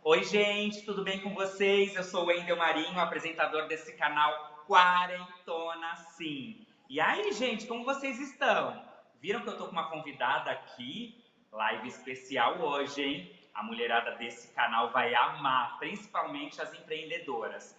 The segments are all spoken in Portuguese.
Oi, gente, tudo bem com vocês? Eu sou o Wendel Marinho, apresentador desse canal Quarentona Sim. E aí, gente, como vocês estão? Viram que eu tô com uma convidada aqui? Live especial hoje, hein? A mulherada desse canal vai amar, principalmente as empreendedoras.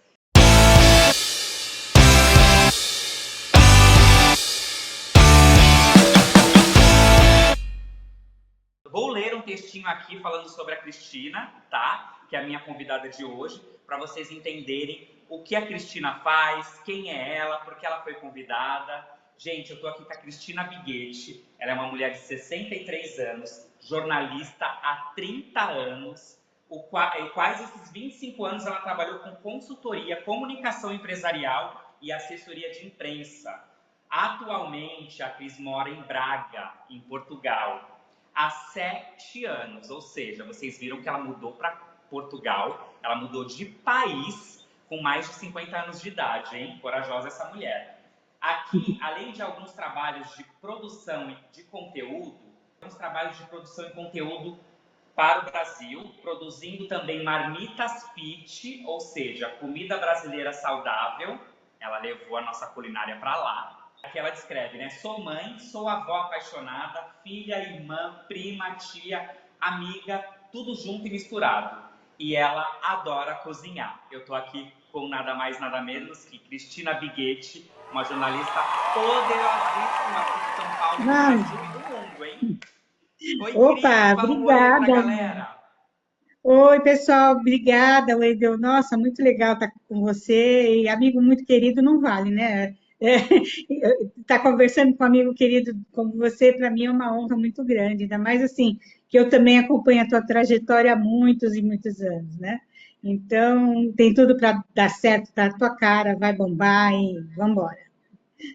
Vou ler um textinho aqui falando sobre a Cristina, tá? Que é a minha convidada de hoje, para vocês entenderem o que a Cristina faz, quem é ela, por que ela foi convidada. Gente, eu tô aqui com a Cristina Biguetti. Ela é uma mulher de 63 anos, jornalista há 30 anos. Quais esses 25 anos ela trabalhou com consultoria, comunicação empresarial e assessoria de imprensa. Atualmente, a Cris mora em Braga, em Portugal, há 7 anos, ou seja, vocês viram que ela mudou para Portugal, ela mudou de país com mais de 50 anos de idade, hein? Corajosa essa mulher. Aqui, além de alguns trabalhos de produção de conteúdo, alguns trabalhos de produção e conteúdo para o Brasil, produzindo também marmitas fit, ou seja, comida brasileira saudável. Ela levou a nossa culinária para lá. Aqui ela descreve, né? Sou mãe, sou avó apaixonada, filha, irmã, prima, tia, amiga, tudo junto e misturado. E ela adora cozinhar. Eu tô aqui com nada mais, nada menos que Cristina Biguetti, uma jornalista poderosíssima aqui de São Paulo, do Brasil e do mundo, hein? Oi, Cris, Opa, fala um oi aí pra obrigada. galera. Oi, pessoal, obrigada, Wendel. Nossa, muito legal estar com você. E amigo muito querido não vale, né? Estar conversando com um amigo querido como você, para mim, é uma honra muito grande. Ainda mais assim, que eu também acompanho a tua trajetória há muitos e muitos anos, né? Então, tem tudo para dar certo, tá na tua cara, vai bombar e vamos embora,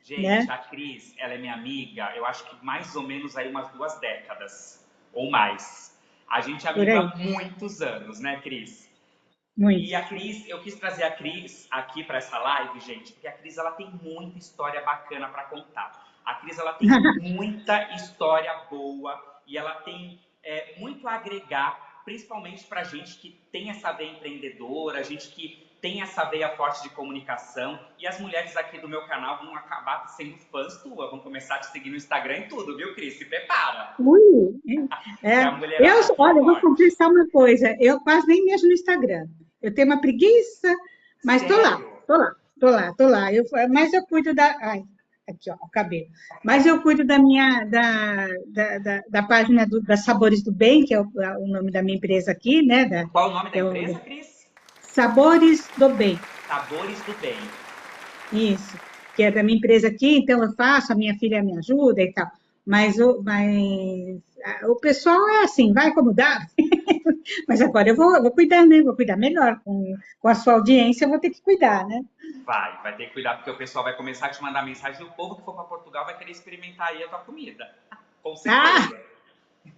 Gente, né? a Cris, ela é minha amiga, eu acho que mais ou menos aí umas 2 décadas, ou mais. A gente é Por amigo aí, há muitos anos, né, Cris? E muito. a Cris, eu quis trazer a Cris aqui para essa live, gente, porque a Cris ela tem muita história bacana para contar. A Cris ela tem muita história boa e ela tem muito a agregar, principalmente para gente que tem essa veia empreendedora, gente que tem essa veia forte de comunicação. E as mulheres aqui do meu canal vão acabar sendo fãs tuas, vão começar a te seguir no Instagram e tudo, viu, Cris? Se prepara, Ui, que é, a mulherada vem olha, eu vou forte. confessar uma coisa, eu quase nem mexo no Instagram. Eu tenho uma preguiça, mas tô lá, Sério? tô lá, tô lá, tô lá. Mas eu cuido da, ai, aqui ó, o cabelo. Mas eu cuido da minha, da página das Sabores do Bem, que é o nome da minha empresa aqui, né? Qual o nome da Que é empresa, o Cris? Sabores do Bem. Sabores do Bem. Isso, que é da minha empresa aqui, então eu faço, a minha filha me ajuda e tal. O pessoal é assim, vai como dá. Mas agora eu vou cuidar, né? Vou cuidar melhor. Com a sua audiência, eu vou ter que cuidar, né? Vai ter que cuidar, porque o pessoal vai começar a te mandar mensagem. O povo que for para Portugal vai querer experimentar aí a tua comida. Com Ah, certeza.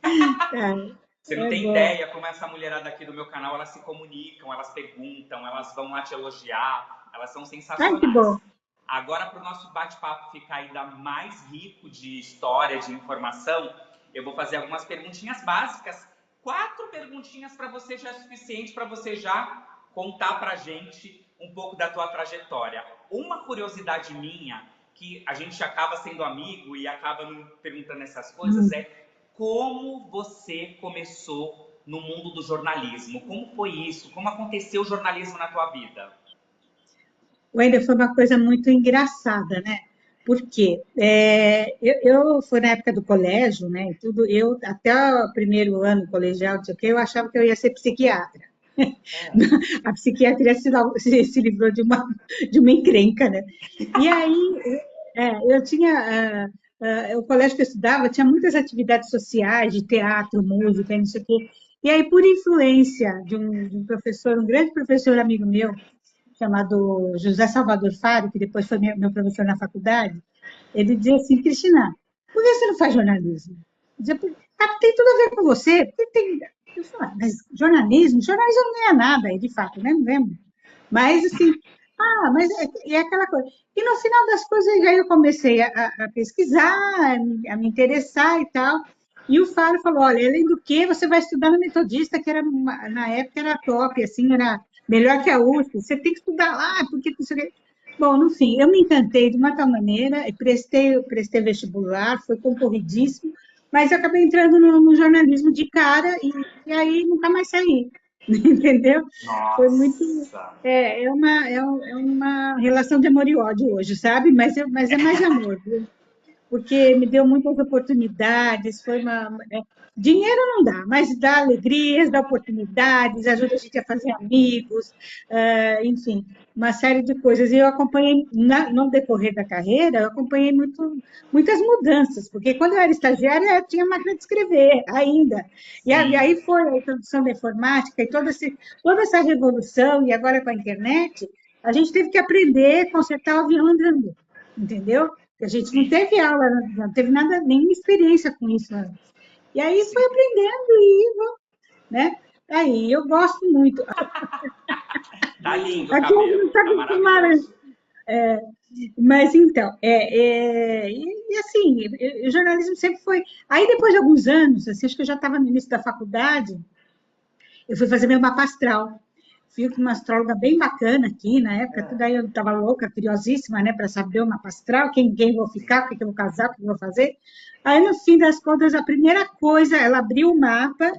tá, Você não é tem bom. ideia como essa mulherada aqui do meu canal, elas se comunicam, elas perguntam, elas vão lá te elogiar, elas são Ai, que bom. sensacionais. Agora, para o nosso bate-papo ficar ainda mais rico de história, de informação, eu vou fazer algumas perguntinhas básicas. 4 perguntinhas para você já é suficiente para você já contar para a gente um pouco da tua trajetória. Uma curiosidade minha, que a gente acaba sendo amigo e acaba me perguntando essas coisas, Hum. é como você começou no mundo do jornalismo? Como foi isso? Como aconteceu o jornalismo na tua vida? Wender, foi uma coisa muito engraçada, né? Porque eu fui na época do colégio, né? E tudo, eu até o primeiro ano colegial, não sei o quê, eu achava que eu ia ser psiquiatra. Ah, A psiquiatria se livrou de uma encrenca, né? E aí, eu tinha. O colégio que eu estudava tinha muitas atividades sociais, de teatro, música, não sei o quê. E aí, por influência de um professor, um grande professor amigo meu, chamado José Salvador Faro, que depois foi meu professor na faculdade, ele dizia assim: Cristina, por que você não faz jornalismo? Eu dizia, tem tudo a ver com você. Porque tem... Eu falei, mas jornalismo não é nada, e de fato, né? Não lembro. Mas assim, mas é aquela coisa. E no final das coisas, aí eu comecei a pesquisar, a me interessar e tal. E o Faro falou, olha, além do que, você vai estudar na Metodista, que era, na época era top, assim, era melhor que a USP, você tem que estudar lá, porque não sei o quê. Bom, no fim, eu me encantei de uma tal maneira, e prestei vestibular, foi concorridíssimo, mas eu acabei entrando no jornalismo de cara e aí nunca mais saí, entendeu? Foi muito... Nossa. É uma relação de amor e ódio hoje, sabe? Mas é mais de amor, viu? Porque me deu muitas oportunidades, dinheiro não dá, mas dá alegrias, dá oportunidades, ajuda a gente a fazer amigos, enfim, uma série de coisas. E eu acompanhei, no decorrer da carreira, eu acompanhei muitas mudanças, porque quando eu era estagiária, eu tinha máquina de escrever ainda. Sim. Aí foi a introdução da informática e toda essa revolução, e agora com a internet, a gente teve que aprender a consertar o avião andando, entendeu? A gente não Sim. teve aula, não teve nada, nenhuma experiência com isso antes. E aí foi Sim. aprendendo e, né? Aí eu gosto muito. Tá lindo o Aqui a gente não cabelo, está tá acostumada, maravilhoso. mas então, e assim, o jornalismo sempre foi. Aí depois de alguns anos, assim, acho que eu já estava no início da faculdade, eu fui fazer meu mapa astral. Fui com uma astróloga bem bacana aqui na época, tudo aí eu estava louca, curiosíssima, né, para saber o mapa astral, quem vou Sim. ficar, o que eu vou casar, o que eu vou fazer. Aí, no fim das contas, a primeira coisa, ela abriu o mapa,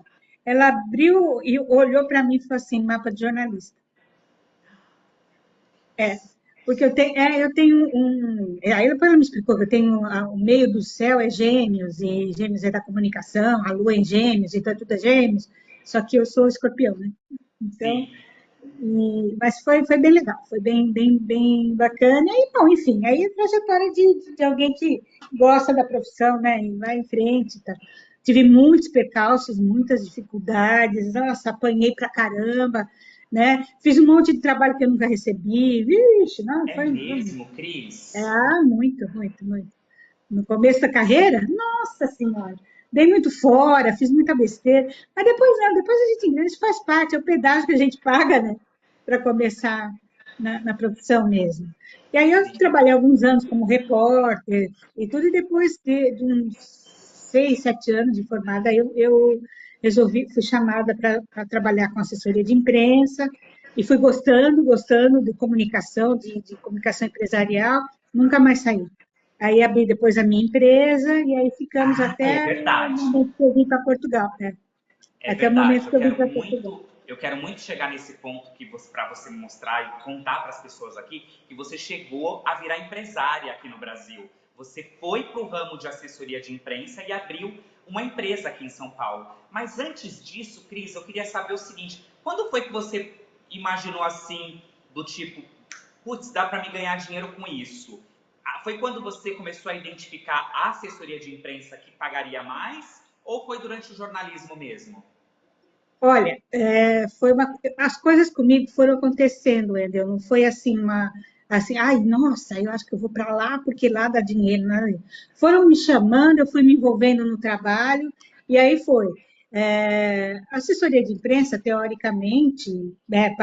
ela abriu e olhou para mim e falou assim: mapa de jornalista. É, porque eu tenho aí depois ela me explicou que eu tenho o meio do céu é Gêmeos, e Gêmeos é da comunicação, a Lua é em Gêmeos, então tudo é Gêmeos, só que eu sou escorpião, né? Então, Sim. mas foi bem legal, foi bem bacana. E, bom, enfim, aí a trajetória de alguém que gosta da profissão, né, e vai em frente, tá? Tive muitos percalços, muitas dificuldades, nossa, apanhei pra caramba, né? Fiz um monte de trabalho que eu nunca recebi, vixe, não, É mesmo, Cris? muito. No começo da carreira, nossa senhora, dei muito fora, fiz muita besteira, mas depois não, depois a gente entende, isso faz parte, é o pedágio que a gente paga, né, para começar na profissão mesmo. E aí eu Sim. trabalhei alguns anos como repórter e tudo, e depois de uns 6, 7 anos de formada, eu resolvi, fui chamada para trabalhar com assessoria de imprensa, e fui gostando de comunicação empresarial, nunca mais saí. Aí abri depois a minha empresa e aí ficamos Ah, é até o verdade. momento que eu vim para Portugal, né? É Até o momento verdade. que eu vim para Portugal. Eu quero muito chegar nesse ponto que você, para você me mostrar e contar para as pessoas aqui que você chegou a virar empresária aqui no Brasil. Você foi para o ramo de assessoria de imprensa e abriu uma empresa aqui em São Paulo. Mas antes disso, Cris, eu queria saber o seguinte: quando foi que você imaginou assim, do tipo, putz, dá para me ganhar dinheiro com isso? Foi quando você começou a identificar a assessoria de imprensa que pagaria mais? Ou foi durante o jornalismo mesmo? Olha, as coisas comigo foram acontecendo, Wendel, não foi assim assim, ai, nossa, eu acho que eu vou para lá porque lá dá dinheiro, nada disso. Foram me chamando, eu fui me envolvendo no trabalho e aí foi. A assessoria de imprensa, teoricamente, né,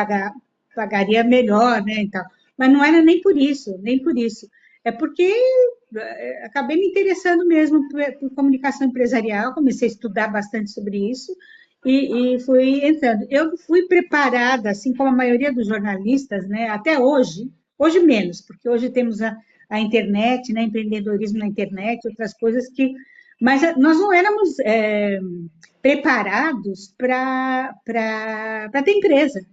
pagaria melhor, né, e tal, mas não era nem por isso, nem por isso. É porque acabei me interessando mesmo por comunicação empresarial, comecei a estudar bastante sobre isso e fui entrando. Eu fui preparada, assim como a maioria dos jornalistas, né, até hoje menos, porque hoje temos a internet, né, empreendedorismo na internet, outras coisas que. Mas nós não éramos preparados para ter empresa.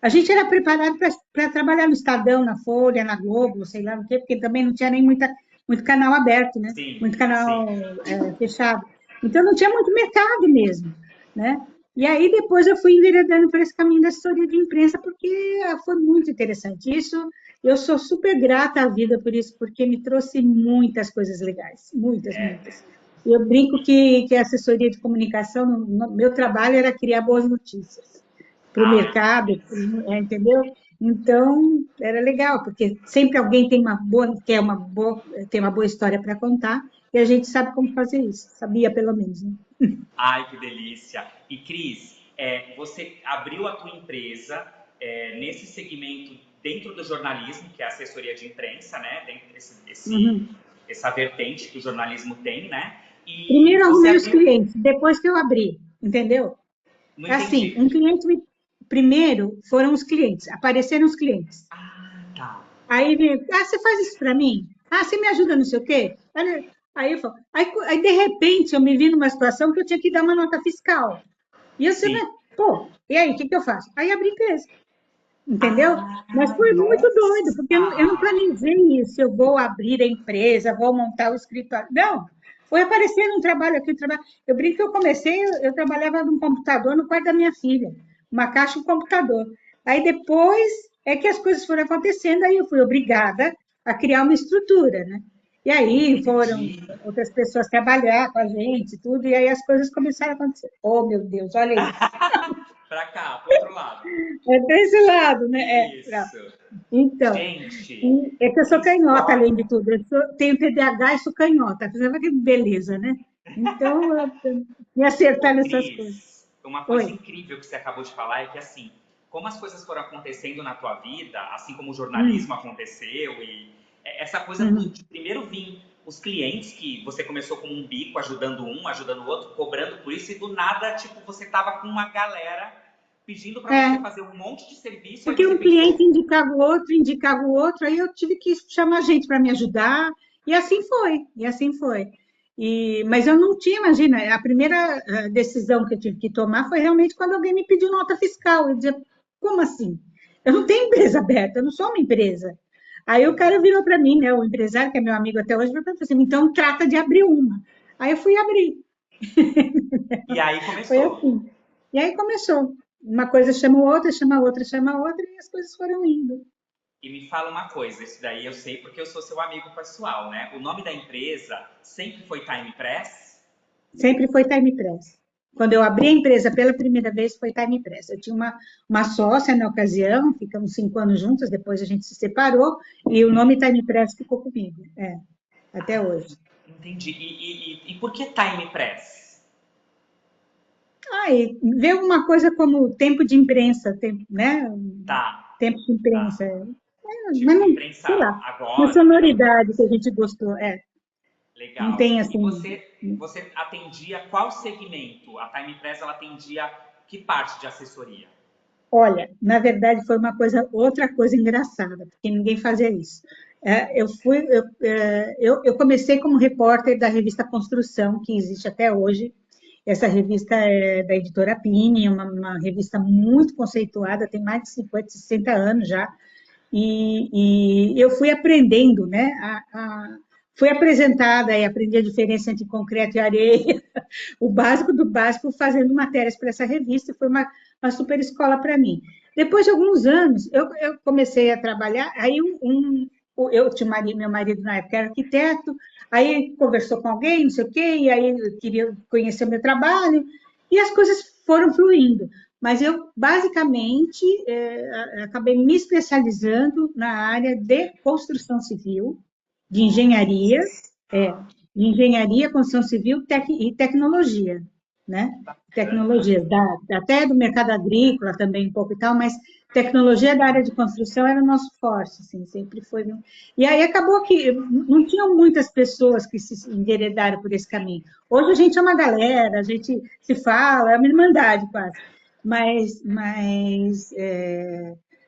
A gente era preparado para trabalhar no Estadão, na Folha, na Globo, sei lá no quê, porque também não tinha nem muito canal aberto, né? Sim, Muito sim. canal fechado. Então não tinha muito mercado mesmo, né? E aí depois eu fui enveredando por esse caminho da assessoria de imprensa, porque foi muito interessante. Isso, eu sou super grata à vida por isso, porque me trouxe muitas coisas legais, muitas. Eu brinco que a assessoria de comunicação, no meu trabalho era criar boas notícias para o Ah, mercado, entendeu? Então, era legal, porque sempre alguém tem uma boa história para contar, e a gente sabe como fazer isso, sabia pelo menos, né? ai, que delícia. E Cris, você abriu a tua empresa nesse segmento dentro do jornalismo, que é a assessoria de imprensa, né? Dentro Uhum. essa vertente que o jornalismo tem, né? E Primeiro eu você arrumei os abriu. clientes, depois que eu abri, entendeu? Não É assim, entendi. um cliente, primeiro foram os clientes, apareceram os clientes. Ah, tá. Aí ele, você faz isso para mim? Você me ajuda não sei o quê? Aí eu falo, aí, de repente eu me vi numa situação que eu tinha que dar uma nota fiscal. E eu disse, Sim. pô, e aí, o que que eu faço? Aí abri empresa, entendeu? Ah, Mas foi muito doido, porque eu não nossa! planejei isso, eu vou abrir a empresa, vou montar o escritório. Não, foi aparecendo um trabalho aqui, um trabalho. Eu brinco que eu comecei, eu trabalhava num computador no quarto da minha filha, uma caixa e um computador. Aí depois é que as coisas foram acontecendo, aí eu fui obrigada a criar uma estrutura, né? E aí foram Entendi. outras pessoas trabalhar com a gente, tudo, e aí as coisas começaram a acontecer. Oh, meu Deus, olha isso. Pra cá, pro outro lado. É desse lado, né? Isso. Então, Gente, é que eu que sou canhota, além história. de tudo. Tenho TDAH e sou canhota. Você vai que beleza, né? Então, me acertar Ô, nessas coisas. Cris, uma coisa Oi. incrível que você acabou de falar é que, assim, como as coisas foram acontecendo na tua vida, assim como o jornalismo Hum, aconteceu, e essa coisa hum. de primeiro vir os clientes, que você começou como um bico, ajudando um, ajudando o outro, cobrando por isso, e do nada, tipo, você tava com uma galera pedindo para você É, fazer um monte de serviço, e aí porque você um cliente pensou, indicava o outro, aí eu tive que chamar gente para me ajudar, e assim foi, e assim foi. Mas eu não tinha, imagina, a primeira decisão que eu tive que tomar foi realmente quando alguém me pediu nota fiscal. Eu dizia, como assim? Eu não tenho empresa aberta, eu não sou uma empresa. Aí o cara virou para mim, né, o empresário, que é meu amigo até hoje, virou para mim assim, então trata de abrir uma. Aí eu fui abrir, e aí foi começou. assim. E aí começou. Uma coisa chama outra, chama outra, chama outra, e as coisas foram indo. E me fala uma coisa, isso daí eu sei porque eu sou seu amigo pessoal, né? O nome da empresa sempre foi Time Press? Sempre foi Time Press. Quando eu abri a empresa pela primeira vez, foi Time Press. Eu tinha uma sócia na ocasião, ficamos 5 anos juntas, depois a gente se separou, e o nome Time Press ficou comigo, até hoje. Entendi. E por que Time Press? E ver uma coisa como tempo de imprensa, tempo, né? Tá, Tempo de imprensa. tá. Mas Tipo, não, imprensa sei lá, uma agora, né? Uma coisa sonoridade que a assim. gente gostou. Não Legal. tem E assim. você atendia qual segmento? A Time Press ela atendia que parte de assessoria? Olha, na verdade foi outra coisa engraçada, porque ninguém fazia isso. Eu comecei como repórter da revista Construção, que existe até hoje. Essa revista é da editora Pini, uma revista muito conceituada, tem mais de 50, 60 anos já. E eu fui aprendendo, né? Fui apresentada e aprendi a diferença entre concreto e areia, o básico do básico, fazendo matérias para essa revista, foi uma super escola para mim. Depois de alguns anos, eu comecei a trabalhar, aí eu tinha meu marido na época era arquiteto, aí conversou com alguém, não sei o quê, e aí eu queria conhecer o meu trabalho, e as coisas foram fluindo. Mas eu, basicamente, acabei me especializando na área de construção civil, de engenharia, é, de engenharia, construção civil e tecnologia, né? Bacana. Tecnologias, até do mercado agrícola também um pouco e tal, mas tecnologia da área de construção era o nosso forte, assim, sempre foi. E aí acabou que não tinham muitas pessoas que se enveredaram por esse caminho. Hoje a gente é uma galera, a gente se fala, é uma irmandade quase, mas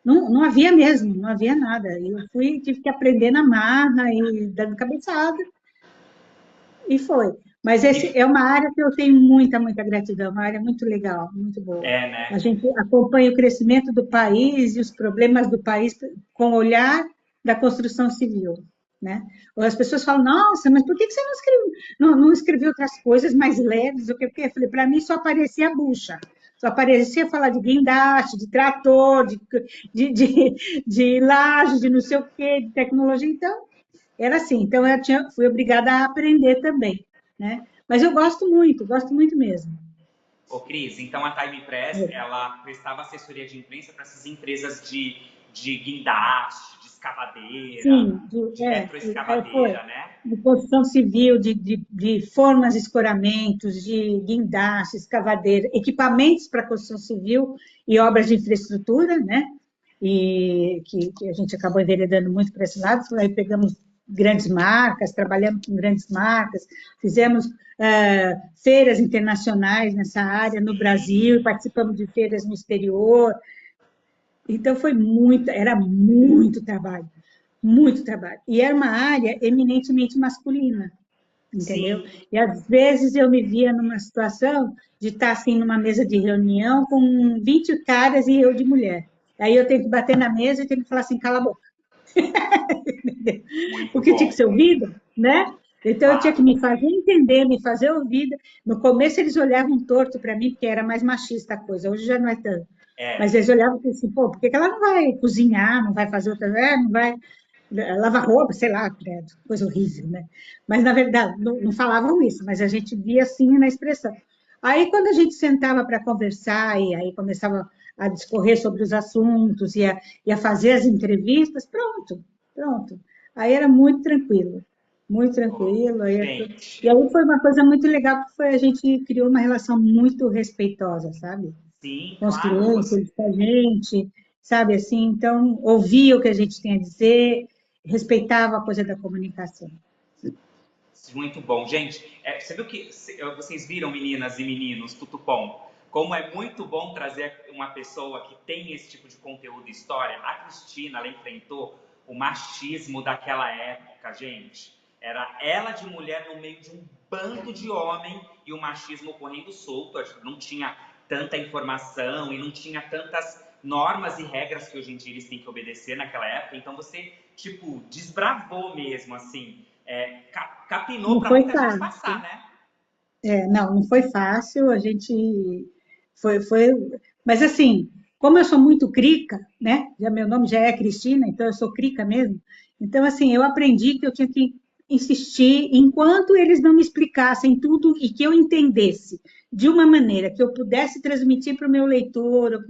não havia mesmo, não havia nada. Tive que aprender na marra e dando cabeçada, e foi. Mas esse E é uma área que eu tenho muita, muita gratidão, uma área muito legal, muito boa. A né? gente acompanha o crescimento do país e os problemas do país com o olhar da construção civil, né? Ou as pessoas falam, nossa, mas por que você não escreveu outras coisas mais leves? O que? Eu falei, para mim só aparecia a bucha. Só aparecia falar de guindaste, de trator, de laje, de não sei o quê, de tecnologia. Então, era assim, então fui obrigada a aprender também, né? Mas eu gosto muito mesmo. Ô, Cris, então a Time Press, ela prestava assessoria de imprensa para essas empresas de guindaste, de escavadeira, Sim, de foi retroescavadeira, né? de construção civil, de formas de escoramentos, de guindastes, escavadeira, equipamentos para construção civil e obras de infraestrutura, né? E que a gente acabou enveredando muito para esse lado, aí pegamos grandes marcas, trabalhamos com grandes marcas, fizemos feiras internacionais nessa área no Brasil, participamos de feiras no exterior. Então, era muito trabalho, muito trabalho. E era uma área eminentemente masculina, entendeu? Sim. E às vezes eu me via numa situação de estar assim numa mesa de reunião com 20 caras e eu de mulher. Aí eu tenho que bater na mesa e tenho que falar assim, cala a boca. O Muito que tinha que bom. ser ouvido, né? Então eu tinha que Claro. me fazer entender, me fazer ouvida. No começo eles olhavam torto para mim, porque era mais machista a coisa, hoje já não é tanto. Mas É. eles olhavam e assim, pô, por que ela não vai cozinhar, não vai fazer outra, não vai lavar roupa, sei lá, credo, coisa horrível, né? Mas, na verdade, não falavam isso, mas a gente via assim na expressão. Aí, quando a gente sentava para conversar, e aí começava a discorrer sobre os assuntos e a fazer as entrevistas, pronto, pronto. Aí era muito tranquilo, muito Oh, tranquilo. E gente, aí foi uma coisa muito legal, porque a gente criou uma relação muito respeitosa, sabe? sim, Com os claro. clientes, eles com a gente, sabe assim? Então, ouvia o que a gente tem a dizer, respeitava a coisa da comunicação. Muito bom. Gente, você viu que vocês viram, meninas e meninos, Tutupom, como é muito bom trazer uma pessoa que tem esse tipo de conteúdo e história? A Cristina, ela enfrentou o machismo daquela época, gente. Era ela de mulher no meio de um bando de homem e o machismo correndo solto. Não tinha tanta informação e não tinha tantas normas e regras que hoje em dia eles têm que obedecer naquela época. Então você, tipo, desbravou mesmo, assim, capinou Não para foi muita gente fácil. passar, né? Não foi fácil, a gente foi, mas assim, como eu sou muito crica, né? Meu nome já é Cristina, então eu sou crica mesmo. Então assim, eu aprendi que eu tinha que insistir enquanto eles não me explicassem tudo e que eu entendesse de uma maneira que eu pudesse transmitir para o meu leitor,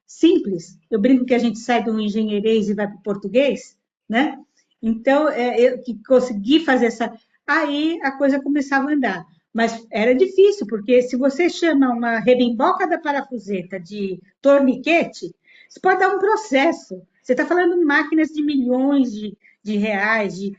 simples. Eu brinco que a gente sai do engenheirês e vai para o português, né? Então, eu que consegui fazer essa. Aí a coisa começava a andar. Mas era difícil, porque se você chama uma rebimboca da parafuseta de torniquete, você pode dar um processo. Você está falando de máquinas de milhões de reais, de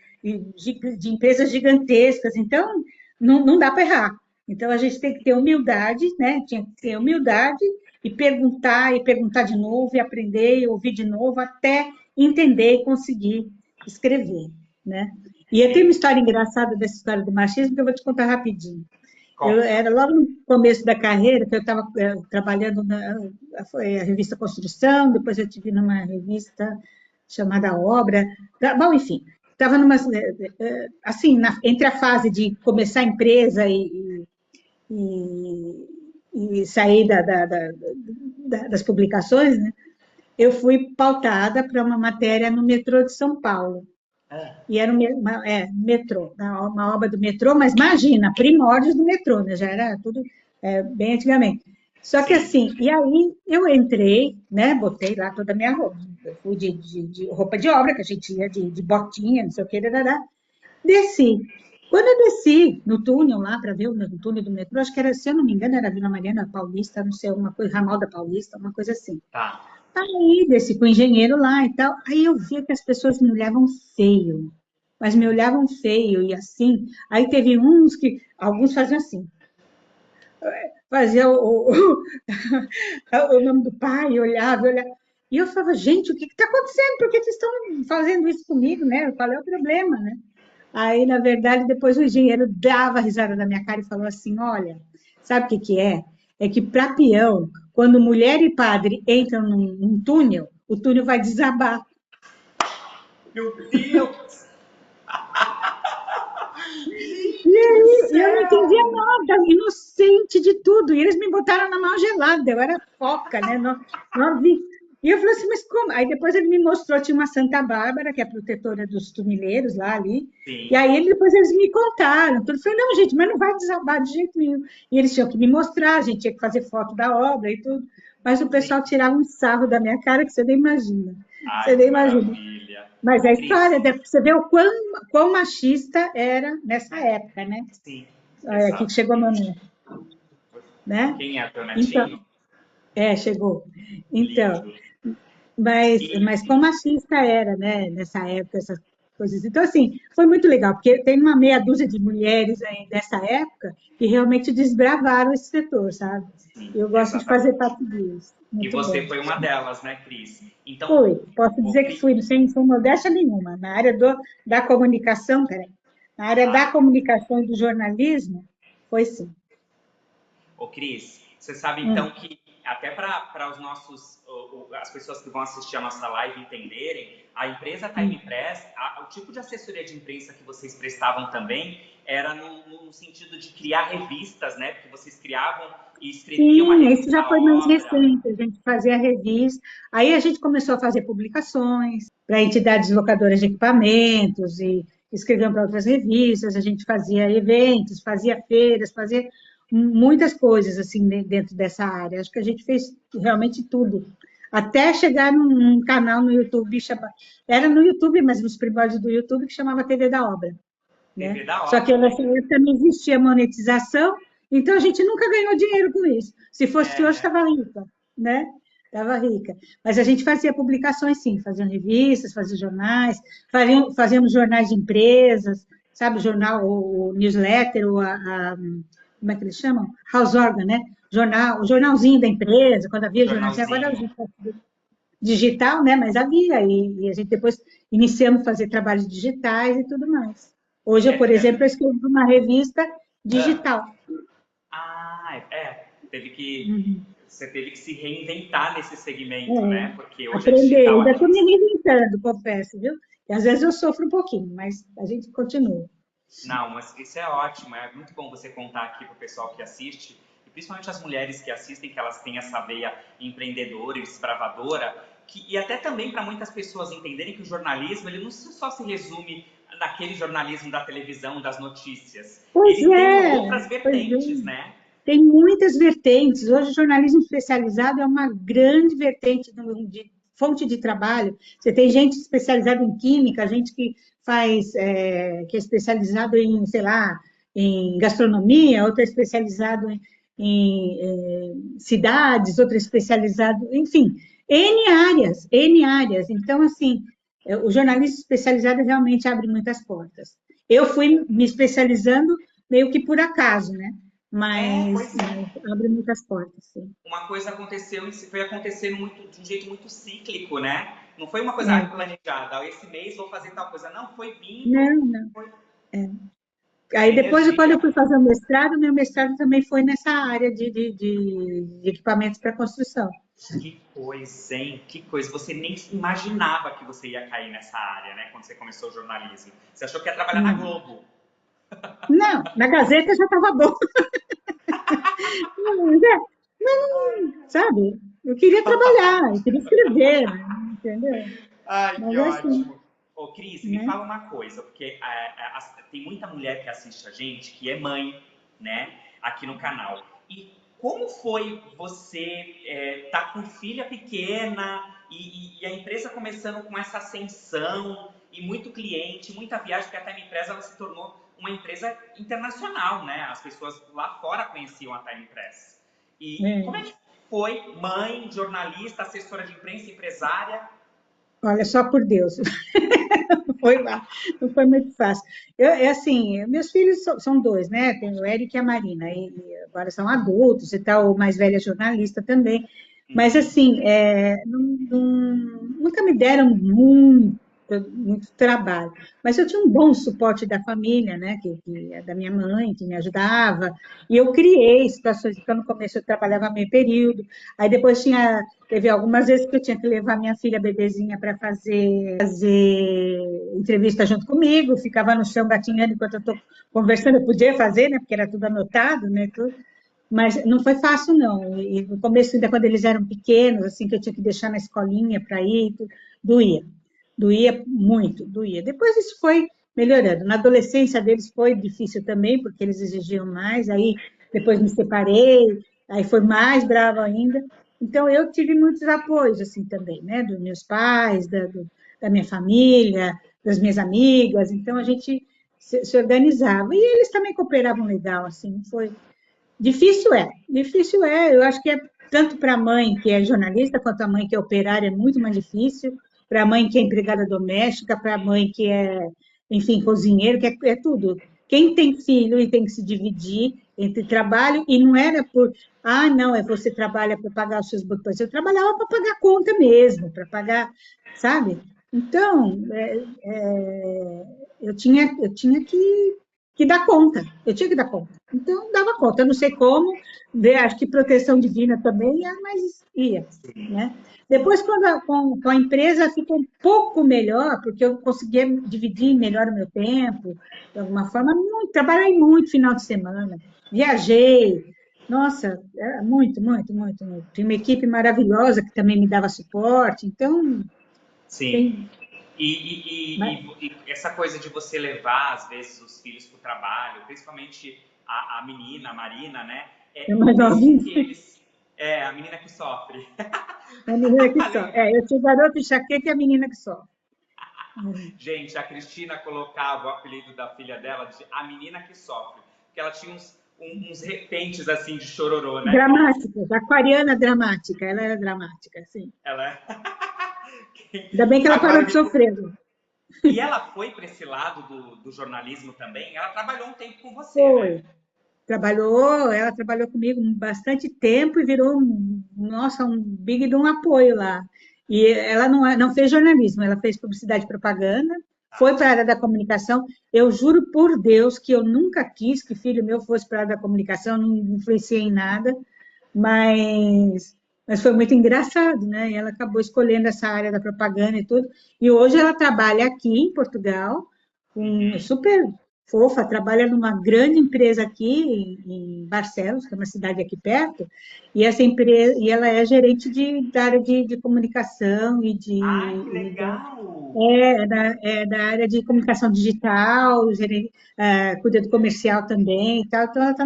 empresas gigantescas, então não dá para errar. Então a gente tem que ter humildade, né? Tinha que ter humildade e perguntar de novo, e aprender, e ouvir de novo, até entender e conseguir escrever, né? E eu tenho uma Sim, história engraçada dessa história do machismo que eu vou te contar rapidinho. Eu conta. era logo no começo da carreira, que eu estava trabalhando foi a revista Construção, depois eu tive numa revista chamada Obra, bom, enfim, estava numa assim, entre a fase de começar a empresa e sair das publicações, né? Eu fui pautada para uma matéria no metrô de São Paulo. Ah, E era metrô, uma obra do metrô, mas imagina, primórdios do metrô, né? Já era tudo bem antigamente. Só que sim. assim, e aí eu entrei, né? Botei lá toda a minha roupa. Eu fui de roupa de obra, que a gente ia de botinha, não sei o que, dadá. Desci. Quando eu desci no túnel lá para ver no túnel do metrô, acho que era, se eu não me engano, era Vila Mariana Paulista, não sei, uma coisa, Ramal da Paulista, uma coisa assim. Tá. Aí desci com o engenheiro lá e tal. Aí eu via que as pessoas me olhavam feio, mas me olhavam feio e assim. Aí teve uns que, alguns faziam assim, fazia o nome do pai, olhava. E eu falava, gente, o que está acontecendo? Por que vocês estão fazendo isso comigo, né? Qual é o problema, né? Aí, na verdade, depois o engenheiro dava risada na minha cara e falou assim: olha, sabe o que que é? É que para peão, quando mulher e padre entram num túnel, o túnel vai desabar. Meu Deus! E Gente do aí eu não entendia céu! nada, inocente de tudo. E eles me botaram na mão gelada, eu era foca, né? Não vi. E eu falei assim, mas como? Aí depois ele me mostrou, tinha uma Santa Bárbara, que é a protetora dos tunileiros lá ali. E Sim, aí depois eles me contaram. Tudo. Eu falei, não, gente, mas não vai desabar de jeito nenhum. E eles tinham que me mostrar, a gente tinha que fazer foto da obra e tudo. Mas o sim. pessoal tirava um sarro da minha cara que você nem imagina. Você Ai, nem que imagina. maravilha. Mas Ô, a Cris, história, você vê o quão machista era nessa época, né? sim, Aqui que chegou meu exatamente. neto, né? Quem é teu Então, netinho? chegou. Então, Lindo. mas E quão machista era, né? Nessa época, coisas. Então, assim, foi muito legal, porque tem uma meia dúzia de mulheres aí dessa época que realmente desbravaram esse setor, sabe? Sim, Eu gosto de fazer exatamente. parte disso. E Muito você bom. foi uma delas, né, Cris? Então, Fui, posso o dizer que Cris, fui, sem modéstia nenhuma, na área da comunicação, peraí, na área da ah, comunicação e do jornalismo, foi sim. ô Cris, você sabe então Hum, que até para os nossos, as pessoas que vão assistir a nossa live entenderem, a empresa Time hum. Press, o tipo de assessoria de imprensa que vocês prestavam também era no sentido de criar revistas, né? Porque vocês criavam e escreviam a Sim, isso revista já foi mais Obra. recente, a gente fazia revista, aí a gente começou a fazer publicações para entidades locadoras de equipamentos e escreviam para outras revistas, a gente fazia eventos, fazia feiras, fazia muitas coisas assim dentro dessa área. Acho que a gente fez realmente tudo, até chegar num canal no YouTube, era no YouTube, mas nos primórdios do YouTube, que chamava TV da Obra, né? TV da Só que Obra. nessa época não existia monetização, então a gente nunca ganhou dinheiro com isso. Se fosse É, hoje, né? estava rica, né? Estava rica. Mas a gente fazia publicações, sim, fazia revistas, fazia jornais, fazíamos jornais de empresas, sabe, o jornal, o newsletter, como é que eles chamam? House organ, né? Jornal, o jornalzinho da empresa, quando O havia jornalzinho, agora a jornalzinho. gente faz digital, né? Mas havia, e a gente depois iniciamos a fazer trabalhos digitais e tudo mais. Hoje, eu, por exemplo, eu escrevo uma revista Ah, digital. teve que, Uhum. você teve que se reinventar nesse segmento, né? Porque É, hoje é aprender. digital Ainda aqui. estou me reinventando, confesso, viu? E às vezes eu sofro um pouquinho, mas a gente continua. Não, mas isso é ótimo, é muito bom você contar aqui para o pessoal que assiste, e principalmente as mulheres que assistem, que elas têm essa veia empreendedora e desbravadora, e até também para muitas pessoas entenderem que o jornalismo ele não só se resume naquele jornalismo da televisão, das notícias. Pois Ele tem é, outras pois vertentes, é. né? Tem muitas vertentes. Hoje, o jornalismo especializado é uma grande vertente de fonte de trabalho. Você tem gente especializada em química, gente que faz, que é especializado em, sei lá, em gastronomia, outra é especializado em cidades, outra é especializado, enfim, N áreas. Então, assim, o jornalismo especializado realmente abre muitas portas. Eu fui me especializando meio que por acaso, né? Pois Mas é. abre muitas portas, sim. Uma coisa aconteceu e foi acontecendo muito, de um jeito muito cíclico, né? Não foi uma coisa É. planejada, esse mês vou fazer tal coisa. Não, foi vindo, Não, não. foi Aí depois, quando eu energia. fui fazer o mestrado, meu mestrado também foi nessa área de equipamentos para construção. Que coisa, hein? Que coisa. Você nem imaginava que você ia cair nessa área, né? Quando você começou o jornalismo. Você achou que ia trabalhar na Não, Globo. não, na Gazeta já estava bom. Mas, sabe? Eu queria trabalhar, eu queria escrever, entendeu? Ai, Mas que é assim, ótimo. Ô, Cris, me né? fala uma coisa, porque tem muita mulher que assiste a gente que é mãe, né? Aqui no canal. E como foi você tá com filha pequena e a empresa começando com essa ascensão e muito cliente, muita viagem, porque a Time Press ela se tornou uma empresa internacional, né? As pessoas lá fora conheciam a Time Press. E como é É. que foi, mãe, jornalista, assessora de imprensa, empresária? Olha, só por Deus. Foi lá, não foi muito fácil. É assim, meus filhos são dois, né? Tem o Eric e a Marina, e agora são adultos e tal, o mais velho é jornalista também. Mas, Uhum. assim, nunca me deram muito trabalho. Mas eu tinha um bom suporte da família, né? Que é da minha mãe, que me ajudava. E eu criei situações, então, no começo eu trabalhava meio período, aí depois teve algumas vezes que eu tinha que levar minha filha bebezinha para fazer entrevista junto comigo, ficava no chão gatinhando enquanto eu estou conversando, eu podia fazer, né, porque era tudo anotado, né, tudo, mas não foi fácil, não. E no começo, ainda quando eles eram pequenos, assim, que eu tinha que deixar na escolinha para ir, doía. Doía muito, doía. Depois isso foi melhorando. Na adolescência deles foi difícil também, porque eles exigiam mais, aí depois me separei, aí foi mais bravo ainda. Então, eu tive muitos apoios, assim, também, né, dos meus pais, da minha família, das minhas amigas, então a gente se organizava. E eles também cooperavam legal, assim, foi, difícil é. Eu acho que é tanto para a mãe que é jornalista, quanto a mãe que é operária, é muito mais difícil. para a mãe que é empregada doméstica, para a mãe que é, enfim, cozinheiro, que é tudo. Quem tem filho e tem que se dividir entre trabalho, e não era por, não, é você trabalha para pagar os seus botões. Eu trabalhava para pagar conta mesmo, para pagar, sabe? Então, eu tinha que dar conta, eu tinha que dar conta. Então, dava conta, eu não sei como, acho que proteção divina também, mas ia, Sim. né? Depois, quando com a empresa ficou um pouco melhor, porque eu conseguia dividir melhor o meu tempo, de alguma forma, trabalhei muito final de semana, viajei, nossa, era muito, muito, muito, muito. Tinha uma equipe maravilhosa que também me dava suporte, então, Sim. tem, E essa coisa de você levar, às vezes, os filhos para o trabalho, principalmente a menina, a Marina, né? é No mais começo novinho. que eles. É, a menina que sofre. A menina que só. Eu tinha garoto enxaqueca e a menina que só. Gente, a Cristina colocava o apelido da filha dela de a menina que sofre. Porque ela tinha uns repentes assim de chororô, né? Dramática, aquariana dramática, ela era dramática, sim. Ela. Ainda bem que ela parou Agora de me. sofrer. E ela foi para esse lado do jornalismo também? Ela trabalhou um tempo com você, né? Foi. Ela trabalhou comigo bastante tempo e virou, nossa, um big de um apoio lá. E ela não fez jornalismo, ela fez publicidade e propaganda, foi para a área da comunicação. Eu juro por Deus que eu nunca quis que filho meu fosse para a área da comunicação, não influenciei em nada, mas, mas foi muito engraçado, né? E ela acabou escolhendo essa área da propaganda e tudo. E hoje ela trabalha aqui em Portugal, Uhum. super fofa, trabalha numa grande empresa aqui em Barcelos, que é uma cidade aqui perto, e essa empresa, e ela é gerente da área de comunicação Ai, que legal! é da área de comunicação digital, cuida do comercial também e tal. Então ela está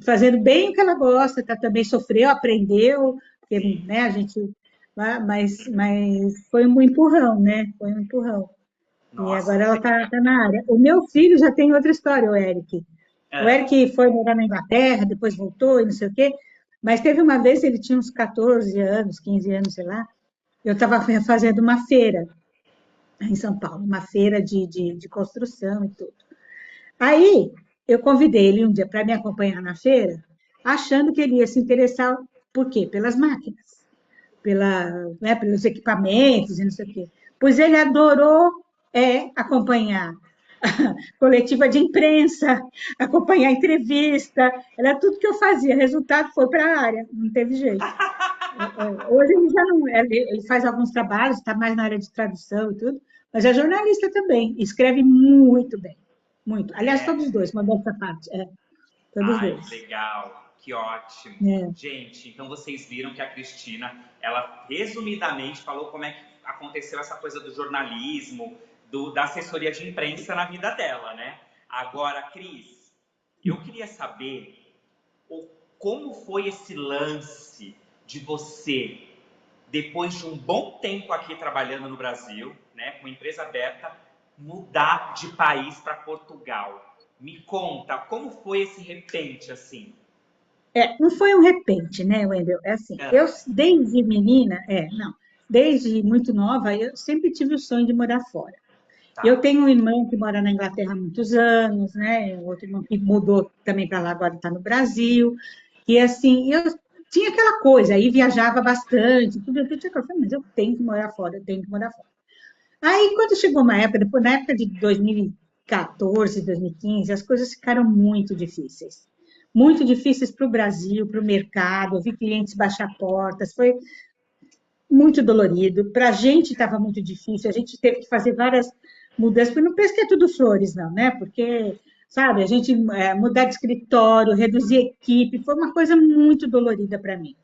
fazendo bem o que ela gosta, tá, também sofreu, aprendeu, porque, Sim. né, a gente, mas foi um empurrão, né? Foi um empurrão. E Nossa, agora que ela legal. tá na área. O meu filho já tem outra história, o Eric. O Ah, Eric foi morar na Inglaterra, depois voltou e não sei o quê, mas teve uma vez, ele tinha uns 14 anos, 15 anos, sei lá, eu estava fazendo uma feira em São Paulo, uma feira de construção e tudo. Aí eu convidei ele um dia para me acompanhar na feira, achando que ele ia se interessar, por quê? Pelas máquinas, pelos equipamentos e não sei o quê. Pois ele adorou acompanhar coletiva de imprensa, acompanhar entrevista, era tudo que eu fazia. Resultado foi para a área, não teve jeito. Hoje ele já não, ele faz alguns trabalhos, está mais na área de tradução e tudo, mas é jornalista também, escreve muito bem, muito. Aliás, é. todos os dois, modéstia à parte, todos os Ai, que dois. legal. Que ótimo. É. Gente, então vocês viram que a Cristina, ela resumidamente falou como é que aconteceu essa coisa do jornalismo, da assessoria de imprensa na vida dela, né? Agora, Cris, eu queria saber o, como foi esse lance de você, depois de um bom tempo aqui trabalhando no Brasil, né, com empresa aberta, mudar de país para Portugal. Me conta, como foi esse repente assim? Não foi um repente, né, Wendel? É assim, eu Ah, desde menina, não, desde muito nova, eu sempre tive o sonho de morar fora. Eu tá. tenho um irmão que mora na Inglaterra há muitos anos, né? Outro irmão que mudou também para lá, agora está no Brasil. E assim, eu tinha aquela coisa, aí viajava bastante, tudo. Eu tinha que falar, mas eu tenho que morar fora, eu tenho que morar fora. Aí, quando chegou uma época, depois, na época de 2014, 2015, as coisas ficaram muito difíceis. Muito difíceis para o Brasil, para o mercado. Eu vi clientes baixar portas, foi muito dolorido. Para a gente estava muito difícil, a gente teve que fazer várias mudanças, porque não pensa que é tudo flores, não, né? Porque, sabe, a gente mudar de escritório, reduzir equipe, foi uma coisa muito dolorida para mim.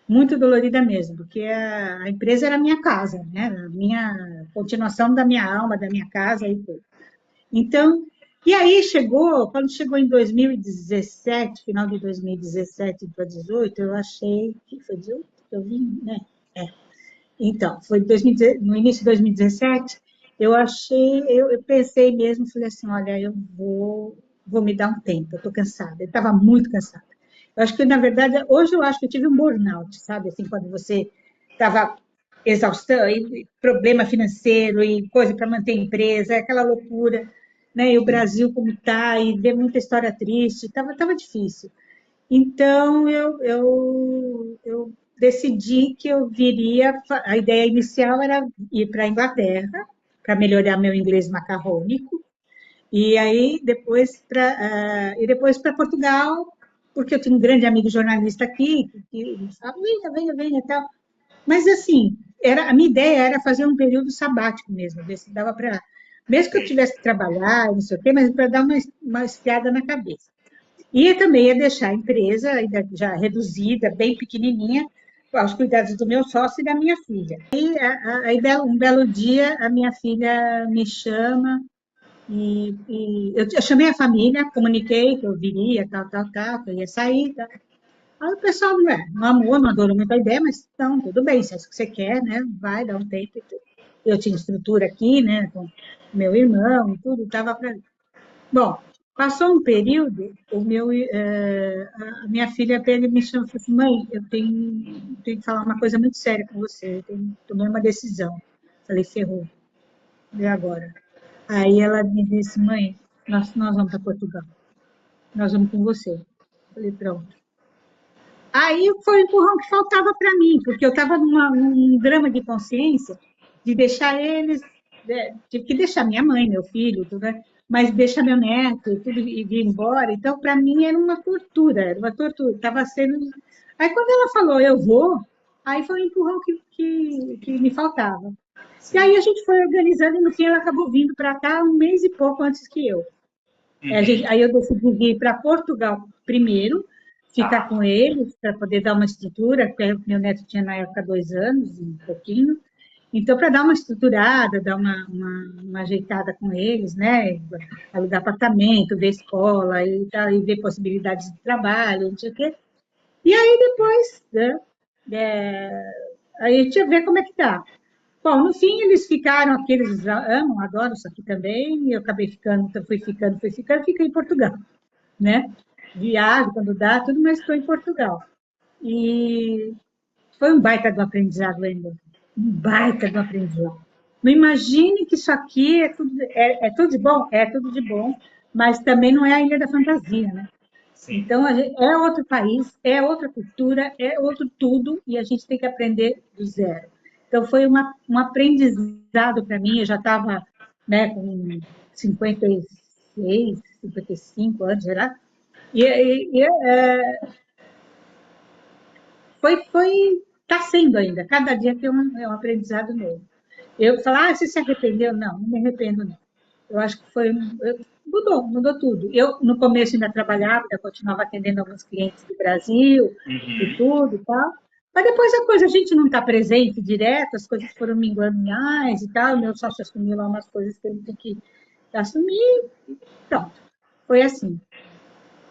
Muito dolorida mesmo, porque a empresa era a minha casa, né? A minha continuação da minha alma, da minha casa e tudo. Então, e aí quando chegou em 2017, final de 2017 para 2018, eu achei que foi 18 que eu vim, né? Então, foi 2010, no início de 2017, eu pensei mesmo, falei assim, olha, eu vou me dar um tempo, eu estou cansada, eu estava muito cansada. Eu acho que, na verdade, hoje eu acho que eu tive um burnout, sabe? Assim, quando você estava exaustão, e problema financeiro, e coisa para manter a empresa, aquela loucura, né? E o Brasil como está, e ver muita história triste, tava difícil. Então, eu decidi que eu viria. A ideia inicial era ir para a Inglaterra, para melhorar meu inglês macarrônico, e aí depois para Portugal, porque eu tinha um grande amigo jornalista aqui, que falava, venha, venha, venha e tal. Mas, assim, a minha ideia era fazer um período sabático mesmo, ver se dava para. Mesmo que eu Sei. tivesse que trabalhar, não sei o quê, mas para dar uma esfriada na cabeça. E eu também ia deixar a empresa, ainda já reduzida, bem pequenininha, aos cuidados do meu sócio e da minha filha. Aí um belo dia, a minha filha me chama e eu chamei a família, comuniquei que eu viria, tal, que eu ia sair. Tal. Aí o pessoal não amou, não adorou muito a ideia, mas não, tudo bem, se é isso que você quer, né? Vai, dá um tempo. Eu tinha estrutura aqui, né? Com meu irmão e tudo, estava para. Bom, passou um período, a minha filha pega e me chama e fala assim, mãe, tenho que falar uma coisa muito séria com você, tomei uma decisão. Falei, ferrou, e agora? Aí ela me disse, mãe, nós vamos para Portugal, nós vamos com você. Falei, pronto. Aí foi o empurrão que faltava para mim, porque eu estava num drama de consciência de deixar eles, tive que deixar minha mãe, meu filho, tudo, né? Mas deixar meu neto e tudo e vir embora. Então, para mim, era uma tortura. Estava sendo. Aí, quando ela falou, eu vou, aí foi o empurrão que me faltava. E Sim. aí a gente foi organizando e no fim ela acabou vindo para cá um mês e pouco antes que eu. Uhum. Aí eu decidi vir para Portugal primeiro, ficar Tá. com eles para poder dar uma estrutura, porque meu neto tinha na época 2 anos, um pouquinho. Então, para dar uma estruturada, dar uma ajeitada com eles, né? Alugar apartamento, ver escola e, tal, e ver possibilidades de trabalho, não sei o quê. E aí depois, né? Aí a gente ia ver como é que tá. Bom, no fim eles ficaram aqui, eles amam, adoram isso aqui também, e eu acabei ficando, então fui ficando, fiquei em Portugal, né? Viajo quando dá, tudo, mas estou em Portugal. E foi um baita do aprendizado ainda, um baita do aprendizado. Não imagine que isso aqui é tudo de bom, é tudo de bom, mas também não é a Ilha da Fantasia, né? Sim. Então, é outro país, é outra cultura, é outro tudo, e a gente tem que aprender do zero. Então, foi um aprendizado para mim. Eu já estava, né, com 56, 55 anos, sei lá, e está sendo ainda. Cada dia tem um aprendizado novo. Eu falo, você se arrependeu? Não, não me arrependo, não. Eu acho que mudou tudo. Eu, no começo, ainda trabalhava, ainda continuava atendendo alguns clientes do Brasil e Uhum. tudo e tal. Mas depois a gente não está presente direto, as coisas foram minguando mais e tal. Meu sócio assumiu lá umas coisas que ele tem que assumir. Pronto, foi assim.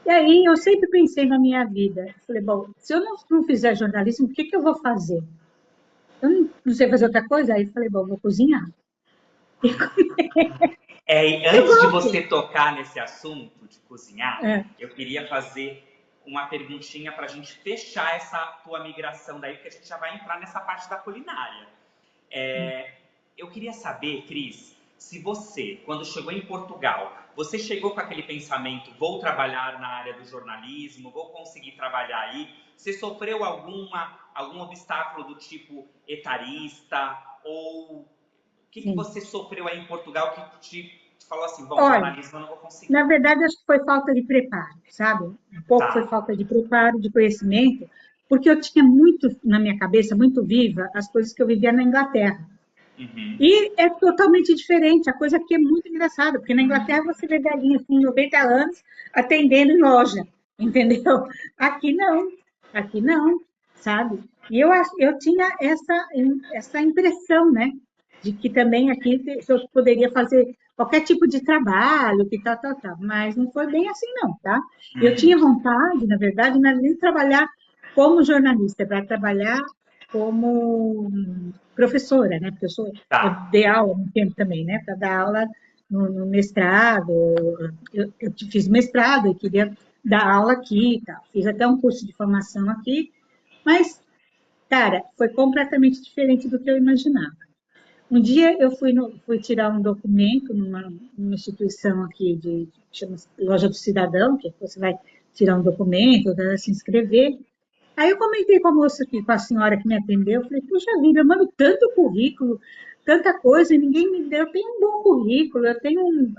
E aí eu sempre pensei na minha vida. Falei, bom, se eu não fizer jornalismo, o que, que eu vou fazer? Eu não sei fazer outra coisa? Aí falei, bom, vou cozinhar. É, e Eu antes de gosto. você tocar nesse assunto de cozinhar, É, eu queria fazer uma perguntinha para a gente fechar essa tua migração daí, porque a gente já vai entrar nessa parte da culinária. É, eu queria saber, Cris, se você, quando chegou em Portugal, você chegou com aquele pensamento, vou trabalhar na área do jornalismo, vou conseguir trabalhar aí? Você sofreu algum obstáculo do tipo etarista? Ou o que sim. você sofreu aí em Portugal que te falou assim, bom, Olha, jornalismo eu não vou conseguir? na verdade, acho que foi falta de preparo, sabe? Um pouco foi Tá. falta de preparo, de conhecimento, porque eu tinha muito na minha cabeça, muito viva, as coisas que eu vivia na Inglaterra. Uhum. E é totalmente diferente, a coisa aqui é muito engraçada, porque na Inglaterra você vê velhinhas com 90 anos atendendo em loja, entendeu? Aqui não, sabe? E eu tinha essa impressão, né? De que também aqui eu poderia fazer qualquer tipo de trabalho, que tal, mas não foi bem assim não, tá? Eu tinha Uhum. vontade, na verdade, não era nem de trabalhar como jornalista, para trabalhar como professora, né? Porque eu Tá. dei aula um tempo também, né? Para dar aula no mestrado. Eu fiz mestrado e queria dar aula aqui e tal. Fiz até um curso de formação aqui, mas Cara, foi completamente diferente do que eu imaginava. Um dia eu fui tirar um documento numa instituição aqui chama Loja do Cidadão, que você vai tirar um documento, vai se inscrever. Aí eu comentei com a moça aqui, com a senhora que me atendeu, eu falei, puxa vida, eu mando tanto currículo, tanta coisa, e ninguém me deu. Eu tenho um bom currículo, eu tenho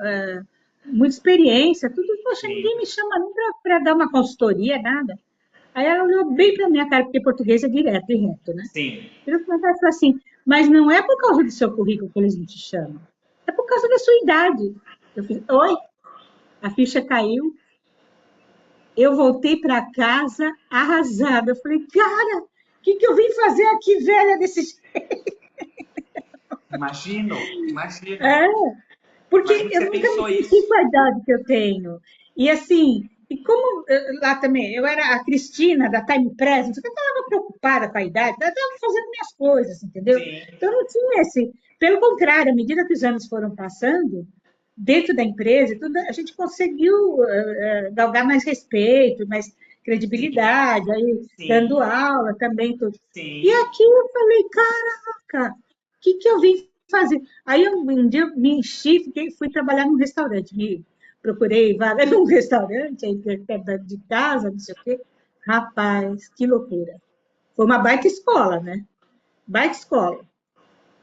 muita experiência, tudo, poxa, Sim, ninguém me chama nem para dar uma consultoria, nada. Aí ela olhou bem para minha cara, porque português é direto e reto, né? sim. Virou para minha cara e falou assim, mas não é por causa do seu currículo que eles não te chamam, é por causa da sua idade. Eu fiz, oi? A ficha caiu, eu voltei para casa arrasada. Eu falei, cara, o que eu vim fazer aqui, velha, desse jeito? Imagino, imagino. É, porque Imagino que eu você nunca me pensou senti isso. com a idade que eu tenho. E assim, e como lá também, eu era a Cristina da Time Press, eu estava preocupada com a idade, eu estava fazendo minhas coisas, entendeu? Sim, Então não tinha esse. Pelo contrário, à medida que os anos foram passando, dentro da empresa, e tudo, a gente conseguiu galgar mais respeito, mais sim, credibilidade, aí dando sim, aula também, tudo. E sim. aqui eu falei, caraca, o que eu vim fazer? Aí um dia eu me enchi, fui trabalhar num restaurante, procurei vaga num restaurante, aí perto de casa, não sei o quê. Rapaz, que loucura. Foi uma baita escola, né? Baita escola.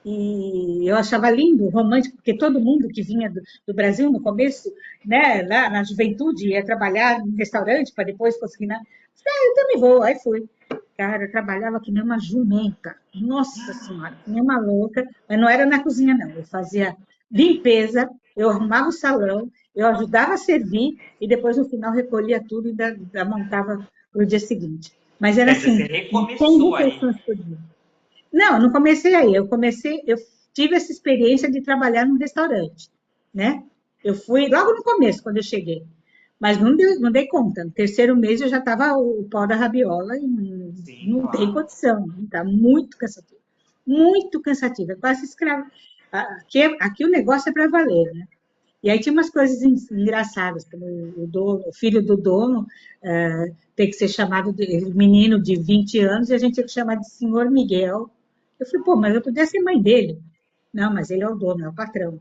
E eu achava lindo, romântico, porque todo mundo que vinha do Brasil no começo, né, lá na juventude, ia trabalhar em restaurante para depois conseguir. Eu também vou, aí fui. Cara, eu trabalhava que nem uma jumenta. Nossa Senhora, que nem uma louca. Mas não era na cozinha, não. Eu fazia limpeza, eu arrumava o salão, eu ajudava a servir e depois, no final, recolhia tudo e ainda montava para o dia seguinte. Mas era Quer dizer, você assim, 100 recomeçou aí. refeições por dia. Não, não comecei aí. Eu tive essa experiência de trabalhar num restaurante, né? Eu fui logo no começo, quando eu cheguei. Mas não dei conta. No terceiro mês eu já estava o pó da rabiola e Sim, não tem claro. condição. Está muito cansativo. Muito cansativo. É quase escravo. Aqui o negócio é para valer, né? E aí tinha umas coisas engraçadas, como o filho do dono tem que ser chamado de menino de 20 anos e a gente tinha que chamar de senhor Miguel. Eu falei, pô, mas eu podia ser mãe dele. Não, mas ele é o dono, é o patrão.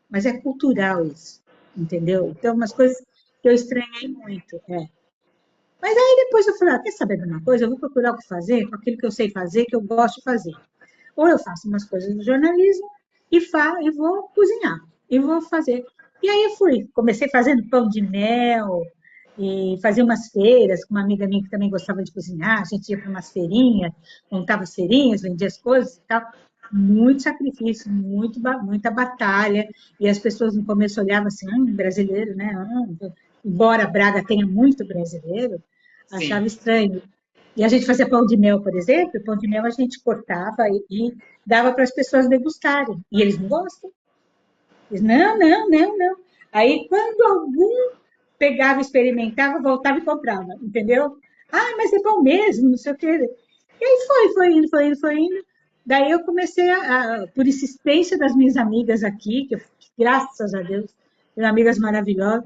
Mas é cultural isso, entendeu? Então, umas coisas que eu estranhei muito. Mas aí depois eu falei, quer saber de uma coisa? Eu vou procurar o que fazer com aquilo que eu sei fazer, que eu gosto de fazer. Ou eu faço umas coisas no jornalismo e vou cozinhar, e vou fazer. E aí eu fui, comecei fazendo pão de mel, e fazia umas feiras com uma amiga minha que também gostava de cozinhar, a gente ia para umas feirinhas, montava as feirinhas, vendia as coisas e tal. Muito sacrifício, muita batalha, e as pessoas no começo olhavam assim, brasileiro, né? Embora Braga tenha muito brasileiro, achava Sim. estranho. E a gente fazia pão de mel, por exemplo, pão de mel a gente cortava e dava para as pessoas degustarem. E eles não gostam. Eles, não, não, não, não. Aí, quando algum pegava, experimentava, voltava e comprava, entendeu? Ah, mas é bom mesmo, não sei o quê. E aí foi indo. Daí eu comecei por insistência das minhas amigas aqui, graças a Deus, tenho amigas maravilhosas,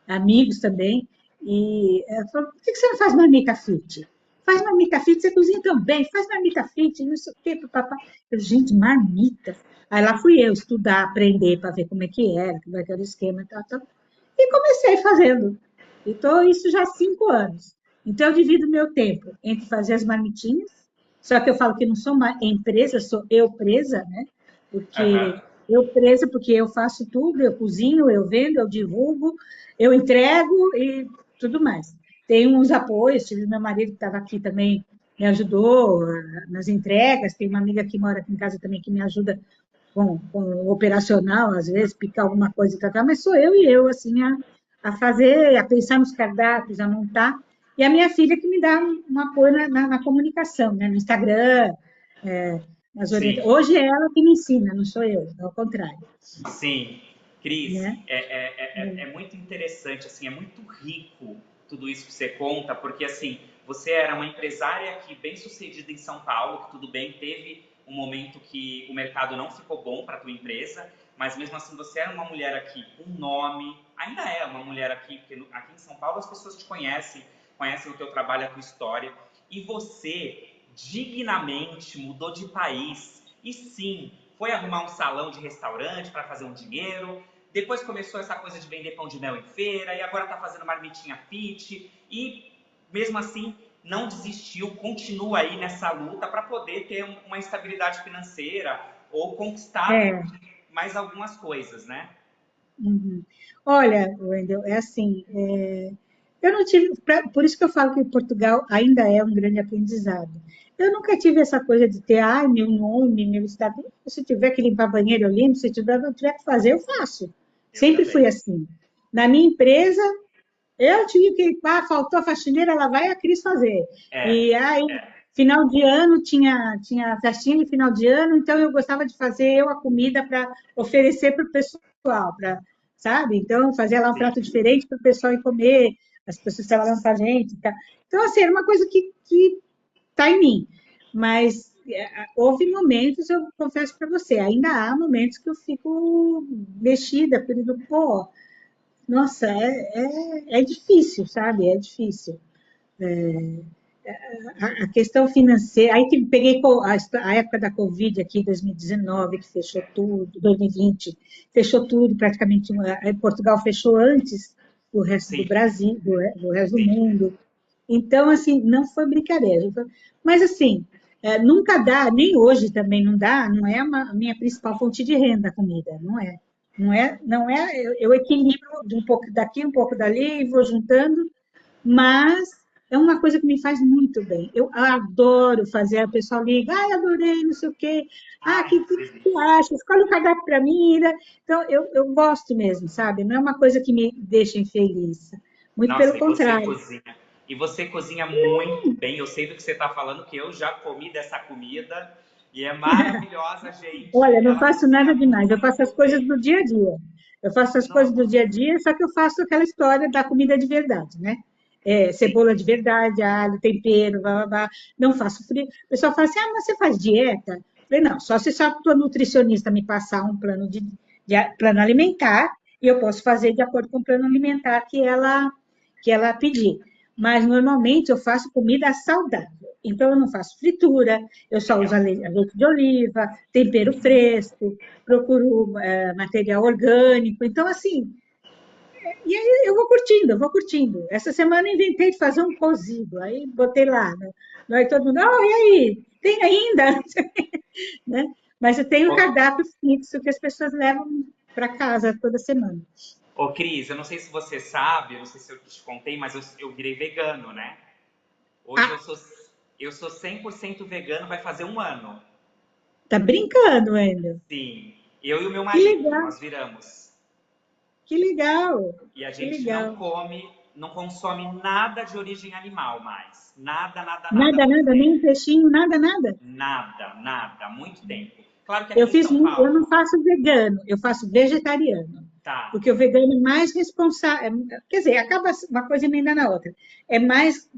amigos também, e falou, por que você não faz marmita fit? Faz marmita fit, você cozinha tão bem, faz marmita fit, não sei o quê, papapá. Eu, gente, marmita. Aí lá fui eu estudar, aprender para ver como é que era, como é que era o esquema e tal, tal. E comecei fazendo. E estou isso já há 5 anos. Então, eu divido meu tempo entre fazer as marmitinhas, só que eu falo que não sou uma empresa, sou eu presa, né? Aham. Porque eu presa, porque eu faço tudo, eu cozinho, eu vendo, eu divulgo, eu entrego e tudo mais. Tem uns apoios, tive meu marido que estava aqui também, me ajudou nas entregas, tem uma amiga que mora aqui em casa também que me ajuda com o operacional, às vezes, picar alguma coisa e tal, mas sou eu e eu, assim, a fazer, a pensar nos cardápios, a montar. E a minha filha que me dá um apoio na comunicação, né? No Instagram, Sim. Hoje é ela que me ensina, não sou eu, é o contrário, Sim, Cris, né? é muito interessante, assim, é muito rico tudo isso que você conta, porque assim, você era uma empresária aqui bem sucedida em São Paulo, que tudo bem, teve um momento que o mercado não ficou bom para a tua empresa, mas mesmo assim você era uma mulher aqui com nome, ainda é uma mulher aqui, porque aqui em São Paulo as pessoas te conhecem, conhecem o teu trabalho, a tua história, e você dignamente, mudou de país e sim, foi arrumar um salão de restaurante para fazer um dinheiro. Depois começou essa coisa de vender pão de mel em feira e agora está fazendo marmitinha fit e mesmo assim não desistiu, continua aí nessa luta para poder ter uma estabilidade financeira ou conquistar É. mais algumas coisas, né? Uhum. Olha, Wendel, é assim, eu não tive, por isso que eu falo que Portugal ainda é um grande aprendizado. Eu nunca tive essa coisa de ter, ai, meu nome, meu estado. Se tiver que limpar banheiro, eu limpo, se tiver, eu tiver que fazer, eu faço. Eu Sempre fui também. assim. Na minha empresa, eu tinha que, faltou a faxineira, lá vai a Cris fazer. É, E aí, é, final de ano, tinha festinha de final de ano, então eu gostava de fazer eu a comida para oferecer para o pessoal, sabe? Então, fazia lá um sim. prato diferente para o pessoal ir comer, as pessoas trabalhando com a gente. Tá? Então, assim, era uma coisa que está em mim. Mas houve momentos, eu confesso para você, ainda há momentos que eu fico mexida, porque eu digo, pô, nossa, é difícil, sabe? É difícil. A questão financeira, aí que peguei a época da Covid aqui, 2019, que fechou tudo, 2020, fechou tudo, praticamente, Portugal fechou antes do resto do Sim, Brasil, do resto do sim. mundo. Então, assim, não foi brincadeira. Mas, assim, nunca dá, nem hoje também não dá, não é a minha principal fonte de renda a comida, não é. Não é, eu equilibro de um pouco daqui, um pouco dali, vou juntando, mas é uma coisa que me faz muito bem. Eu adoro fazer, a pessoa liga, ai, adorei, não sei o quê, Ai, que que tu delícia. acha? Escolhe o cardápio para mim, né? Então, eu gosto mesmo, sabe? Não é uma coisa que me deixa infeliz, muito Nossa, pelo e você contrário. cozinha. E você cozinha muito bem. Eu sei do que você está falando, que eu já comi dessa comida e é maravilhosa, gente. Olha, não Ela faço cozinha nada demais, eu faço as muito coisas bem. do dia a dia. Eu faço as coisas do Nossa, dia a dia, só que eu faço aquela história da comida de verdade, né? sim. Cebola de verdade, alho, tempero, blá, blá, blá. Não faço frio. O pessoal fala assim, mas você faz dieta? Eu falei, não, só se a tua nutricionista me passar um plano plano alimentar, e eu posso fazer de acordo com o plano alimentar que ela pedir. Mas, normalmente, eu faço comida saudável. Então, eu não faço fritura, eu só uso Legal. azeite de oliva, tempero fresco, procuro material orgânico. Então, assim, e aí eu vou curtindo, eu vou curtindo. Essa semana eu inventei de fazer um cozido, aí botei lá, né? Aí todo mundo, e aí? Tem ainda? Né? Mas eu tenho um Ô, cardápio fixo que as pessoas levam para casa toda semana. ô, Cris, eu não sei se você sabe, eu não sei se eu te contei, mas eu virei vegano, né? Hoje Ah, eu sou 100% vegano, vai fazer um ano. tá brincando, Wendel? Sim, eu e o meu Que marido, legal, nós viramos. que legal, E a que gente não legal. come, não consome nada de origem animal mais. Nada, nada, nada, há Nada, muito nada, nem tempo. um peixinho, nada, nada. Nada, nada, há muito tempo. Claro que Eu aqui em fiz, São eu não Paulo, faço vegano, eu faço vegetariano. tá, Porque o vegano é mais responsável, quer dizer, acaba uma coisa emendando na outra. É mais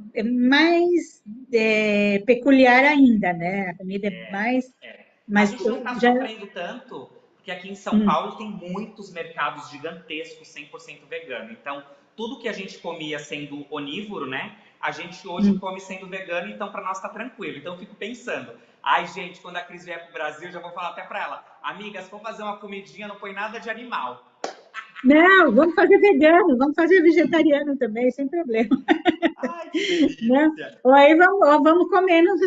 peculiar ainda, né? A comida é mais, é. A mas gente não está já, sofrendo tanto, porque aqui em São hum, Paulo tem muitos mercados gigantescos 100% vegano. Então, tudo que a gente comia sendo onívoro, né? A gente hoje hum. come sendo vegano, então para nós está tranquilo. Então, eu fico pensando, ai, gente, quando a Cris vier para o Brasil, já vou falar até para ela, amiga, se for fazer uma comidinha, não põe nada de animal. Não, vamos fazer vegano, vamos fazer vegetariano também, sem problema, Ai, que né? delícia! Ou aí vamos comer nos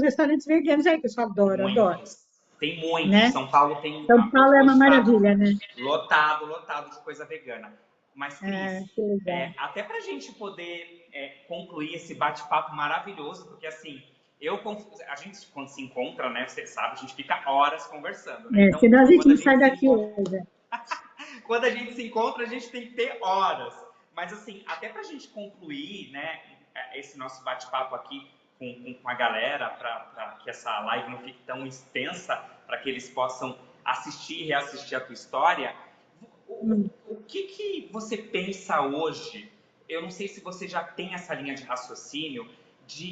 restaurantes veganos aí, que eu só adoro, adoro, Muitos. Tem muitos. né? São Paulo tem. São Paulo é uma Hoje está maravilha, né? lotado, lotado de coisa vegana. Mas, Ah, Cris, que legal. até para a gente poder concluir esse bate-papo maravilhoso, porque assim, a gente quando se encontra, né, você sabe, a gente fica horas conversando, né? Então, Senão a gente quando a não sai gente se daqui encontra, hoje. quando a gente se encontra, a gente tem que ter horas. Mas assim, até para a gente concluir, né, esse nosso bate-papo aqui com a galera, para que essa live não fique tão extensa, para que eles possam assistir e reassistir a tua história, o que você pensa hoje? Eu não sei se você já tem essa linha de raciocínio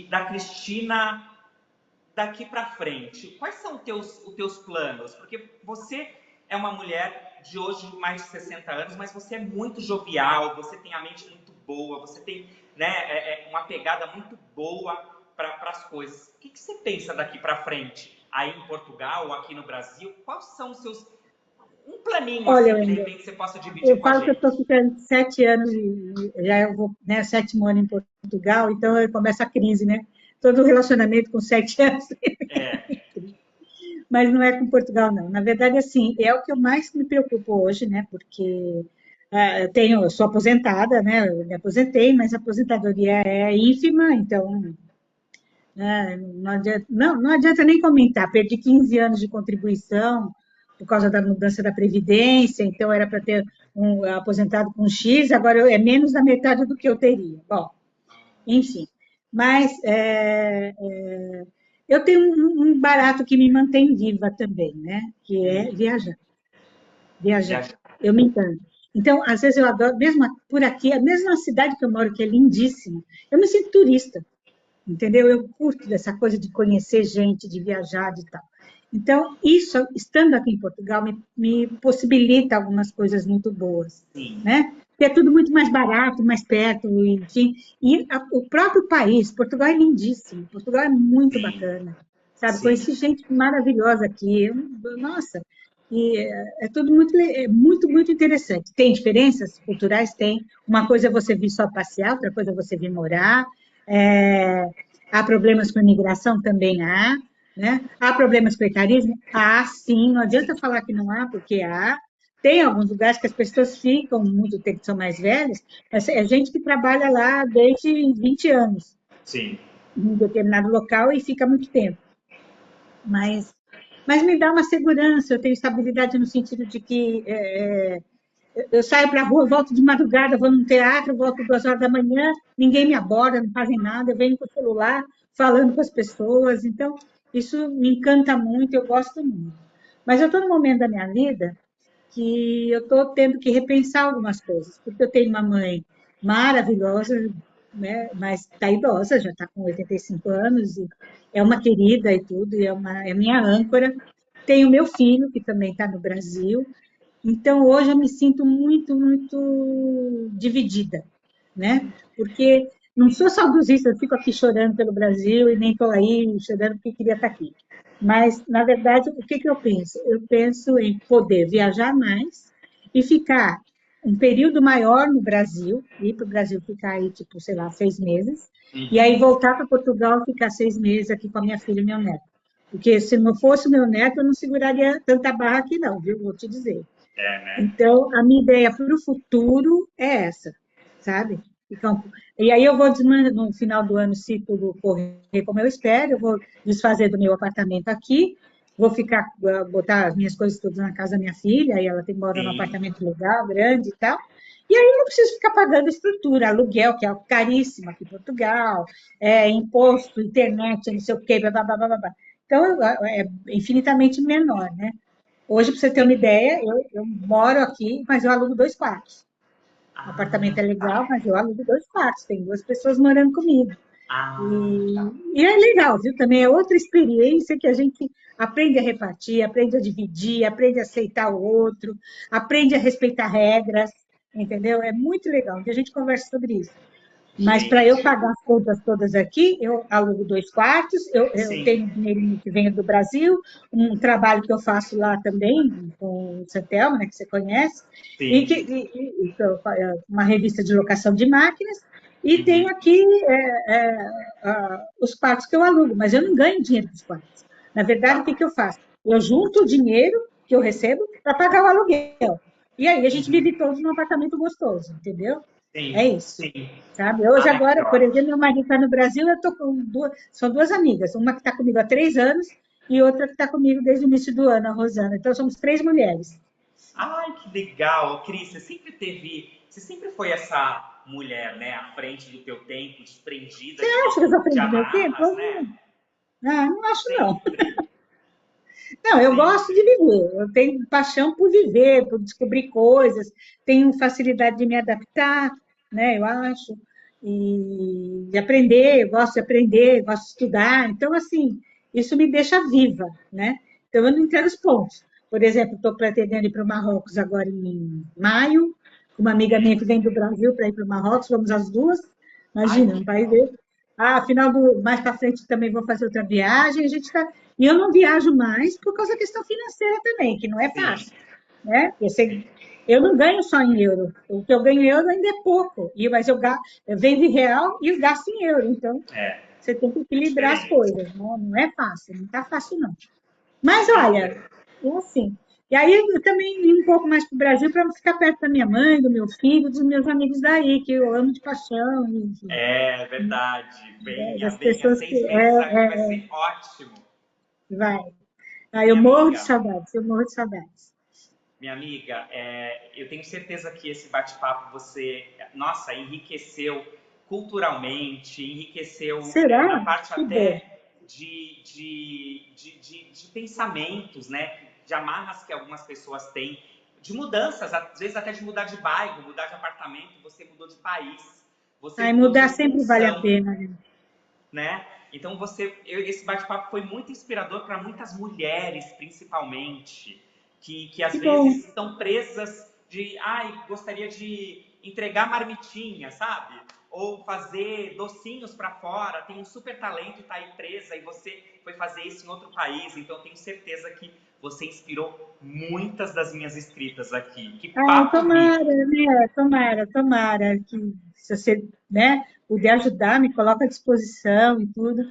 da Cristina daqui para frente. Quais são os teus planos? Porque você é uma mulher de hoje mais de 60 anos, mas você é muito jovial, você tem a mente muito boa, você tem, né, uma pegada muito boa para as coisas. O que, que você pensa daqui para frente? Aí em Portugal ou aqui no Brasil? Quais são os seus... Um planinho, Olha, assim, que de Wendel, repente você possa dividir eu com a falo que eu estou gente. ficando 7 anos, já eu vou, né, 7º ano em Portugal, então começa a crise, né? Todo relacionamento com 7 anos, É, mas não é com Portugal, não. Na verdade, assim, é o que eu mais me preocupo hoje, né? Porque eu sou aposentada, né? Eu me aposentei, mas a aposentadoria é ínfima, então não adianta nem comentar. Perdi 15 anos de contribuição por causa da mudança da Previdência, então era para ter aposentado com X, agora é menos da metade do que eu teria. Bom, enfim. Mas eu tenho um barato que me mantém viva também, né? Que é viajar. Viajar. viajar. Eu me encanto. Então, às vezes eu adoro, mesmo por aqui, mesmo na cidade que eu moro, que é lindíssima, eu me sinto turista. Entendeu? Eu curto dessa coisa de conhecer gente, de viajar, de tal. Então, isso, estando aqui em Portugal, me possibilita algumas coisas muito boas, Sim, né? Porque é tudo muito mais barato, mais perto, enfim. E o próprio país, Portugal é lindíssimo, Portugal é muito sim, bacana, sabe? sim, Conheci gente maravilhosa aqui, nossa, e é tudo muito interessante. Tem diferenças culturais? Tem. Uma coisa é você vir só passear, outra coisa é você vir morar, é, há problemas com a imigração? Também há. Né? Há problemas com o etarismo? Há, sim. Não adianta falar que não há, porque há. Tem alguns lugares que as pessoas ficam muito tempo, que são mais velhas, mas é gente que trabalha lá desde 20 anos, sim. em um determinado local, e fica muito tempo. Mas, mas me dá uma segurança, eu tenho estabilidade no sentido de que eu saio para a rua, volto de madrugada, vou num teatro, volto 2 horas da manhã, ninguém me aborda, não fazem nada, eu venho com o celular, falando com as pessoas. Então, isso me encanta muito, eu gosto muito. Mas eu estou num momento da minha vida que eu estou tendo que repensar algumas coisas, porque eu tenho uma mãe maravilhosa, né, mas está idosa, já está com 85 anos, e é uma querida e tudo, e é minha âncora. Tenho meu filho, que também está no Brasil, então, hoje eu me sinto muito dividida, né? Porque não sou saudosista, eu fico aqui chorando pelo Brasil e nem estou aí chorando porque queria estar aqui. Mas, na verdade, o que eu penso? Eu penso em poder viajar mais e ficar um período maior no Brasil, ir para o Brasil ficar aí, tipo, sei lá, 6 meses, e aí Uhum. voltar para Portugal e ficar 6 meses aqui com a minha filha e meu neto. Porque se não fosse o meu neto, eu não seguraria tanta barra aqui, não, viu? Vou te dizer. É, né? Então, a minha ideia para o futuro é essa, sabe? E aí eu vou no final do ano, se tudo correr como eu espero, eu vou desfazer do meu apartamento aqui, vou ficar, botar as minhas coisas todas na casa da minha filha, e ela tem mora num Sim, apartamento legal, grande e tal. E aí eu não preciso ficar pagando estrutura, aluguel, que é caríssimo aqui em Portugal, imposto, internet, não sei o quê, blá, blá, blá, blá, blá. Então, é infinitamente menor, né? Hoje, para você ter uma sim. ideia, eu moro aqui, mas eu alugo 2 quartos. O apartamento Ah, é legal, tá. mas eu alugo 2 quartos. Tem 2 pessoas morando comigo. Ah, tá. E é legal, viu? Também é outra experiência que a gente aprende a repartir, aprende a dividir, aprende a aceitar o outro, aprende a respeitar regras, entendeu? É muito legal. E a gente conversa sobre isso. Mas para eu Gente, pagar as contas todas aqui, eu alugo 2 quartos, eu sim, tenho um dinheirinho que vem do Brasil, um trabalho que eu faço lá também, com o Santelmo, né, que você conhece, e sim. uma revista de locação de máquinas, e Uhum. tenho aqui os quartos que eu alugo, mas eu não ganho dinheiro dos quartos. Na verdade, o Tá. que eu faço? Eu junto o dinheiro que eu recebo para pagar o aluguel. E aí a gente Uhum. vive todos num apartamento gostoso, entendeu? É Sim, isso. sim. Sabe? Hoje, Ai, que agora, por exemplo, ótimo. meu marido está no Brasil, eu estou com são 2 amigas, uma que está comigo há 3 anos e outra que está comigo desde o início do ano, a Rosana. Então, somos 3 mulheres. Ai, que legal. Cris, você sempre teve. Você sempre foi essa mulher, né? À frente do teu tempo, desprendida Acho que eu sou de frente do meu tempo? amarras, né? Não acho, não. Sempre, Não, eu gosto de sempre. viver, eu tenho paixão por viver, por descobrir coisas, tenho facilidade de me adaptar, né, eu acho, e de aprender, eu gosto de aprender, eu gosto de estudar, então, assim, isso me deixa viva, né? Então, eu não entendo os pontos. Por exemplo, estou pretendendo ir para o Marrocos agora em maio, com uma amiga minha que vem do Brasil para ir para o Marrocos, vamos as duas, Ai, imagina, que um país legal. desse. mais para frente também vou fazer outra viagem. E eu não viajo mais por causa da questão financeira também, que não é Sim, fácil, né? sim. Eu não ganho só em euro. O que eu ganho em euro ainda é pouco. Mas eu vendo em real e eu gasto em euro. Então, É, você tem que é equilibrar as diferente. coisas, né? Não é fácil, não está fácil, não. Mas Cris, olha, é assim. E aí eu também vim um pouco mais para o Brasil para ficar perto da minha mãe, do meu filho, dos meus amigos daí, que eu amo de paixão, enfim, é verdade. Venha, das venha. pessoas que 6 meses aqui vai ser ótimo. vai. Aí eu Minha morro de amiga, saudades, eu morro de saudades. minha amiga, eu tenho certeza que esse bate-papo você, nossa, enriqueceu culturalmente, enriqueceu na Será? parte Que bom. até de pensamentos, né? De amarras que algumas pessoas têm, de mudanças, às vezes até de mudar de bairro, mudar de apartamento, você mudou de país, você Aí mudou mudar de sempre vale a função, pena, né? né? Então esse bate-papo foi muito inspirador para muitas mulheres, principalmente, que às Que bom. vezes estão presas de, ai, gostaria de entregar marmitinha, sabe? Ou fazer docinhos para fora, tem um super talento e está aí presa e você foi fazer isso em outro país. Então tenho certeza que você inspirou muitas das minhas inscritas aqui. Que Ai, papo tomara, rico. né? Tomara que se você, né, puder ajudar, me coloca à disposição e tudo.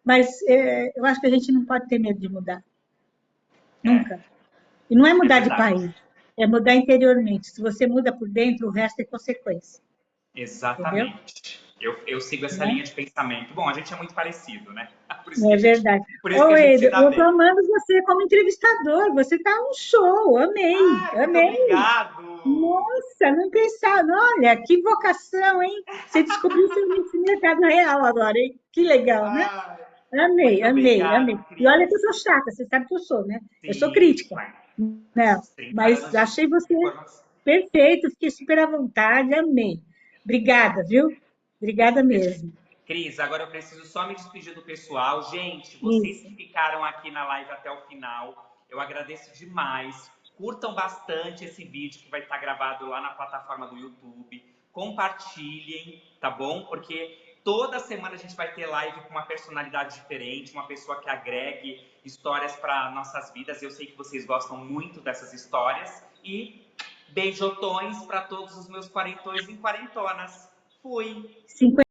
Mas eu acho que a gente não pode ter medo de mudar, É, nunca. E não é é mudar de verdade. país, é mudar interiormente. Se você muda por dentro, o resto é consequência, entendeu? Exatamente. Eu sigo essa Né? linha de pensamento. Bom, a gente é muito parecido, né? É verdade. Por isso que Ô, a gente se Eder, dá eu tô bem. amando você como entrevistador. Você tá um show. Amei, Ai, muito amei. obrigado! Nossa, não pensava. Olha, que vocação, hein? Você descobriu esse mercado real agora, hein? Que legal, né? Ai, Amei, muito amei, amei. obrigado, E olha que eu Cris. sou chata, você sabe que eu sou, né? Eu sou Sim, crítica. vai. Não, 30 mas anos achei de você formação. perfeito, fiquei super à vontade, amei. Obrigada, viu? Obrigada mesmo. Cris, agora eu preciso só me despedir do pessoal. Gente, vocês Isso. que ficaram aqui na live até o final, eu agradeço demais. Curtam bastante esse vídeo que vai estar gravado lá na plataforma do YouTube. Compartilhem, tá bom? Porque toda semana a gente vai ter live com uma personalidade diferente, uma pessoa que agregue histórias para nossas vidas. Eu sei que vocês gostam muito dessas histórias. E beijotões para todos os meus quarentões e quarentonas. Fui! 50